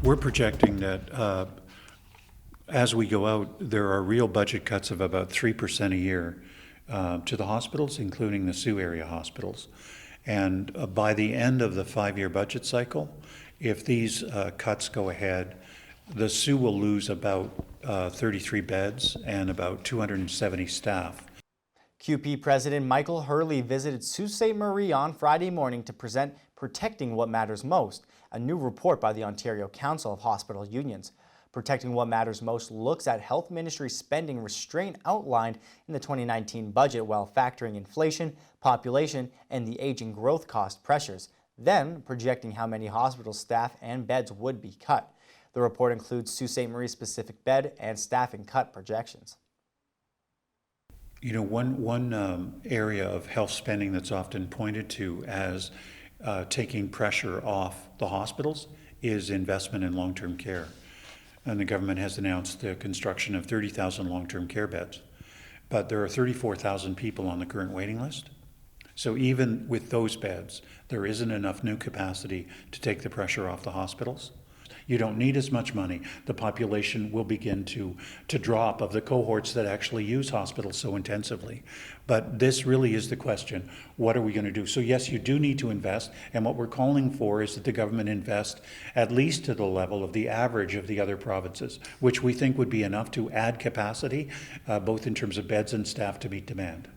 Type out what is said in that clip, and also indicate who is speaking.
Speaker 1: We're projecting that as we go out, there are real budget cuts of about 3% a year to the hospitals, including the Sioux area hospitals. And by the end of the 5-year budget cycle, if these cuts go ahead, the Sioux will lose about 33 beds and about 270 staff.
Speaker 2: Cupe President Michael Hurley visited Sault Ste. Marie on Friday morning to present Protecting What Matters Most, a new report by the Ontario Council of Hospital Unions. Protecting What Matters Most looks at health ministry spending restraint outlined in the 2019 budget while factoring inflation, population, and the aging growth cost pressures, then projecting how many hospital staff and beds would be cut. The report includes Sault Ste. Marie specific bed and staffing cut projections.
Speaker 1: You know, one area of health spending that's often pointed to as taking pressure off the hospitals is investment in long-term care. And the government has announced the construction of 30,000 long-term care beds. But there are 34,000 people on the current waiting list. So even with those beds, there isn't enough new capacity to take the pressure off the hospitals. You don't need as much money. The population will begin to drop of the cohorts that actually use hospitals so intensively. But this really is the question. What are we going to do? So yes, you do need to invest. And what we're calling for is that the government invest at least to the level of the average of the other provinces, which we think would be enough to add capacity, both in terms of beds and staff to meet demand.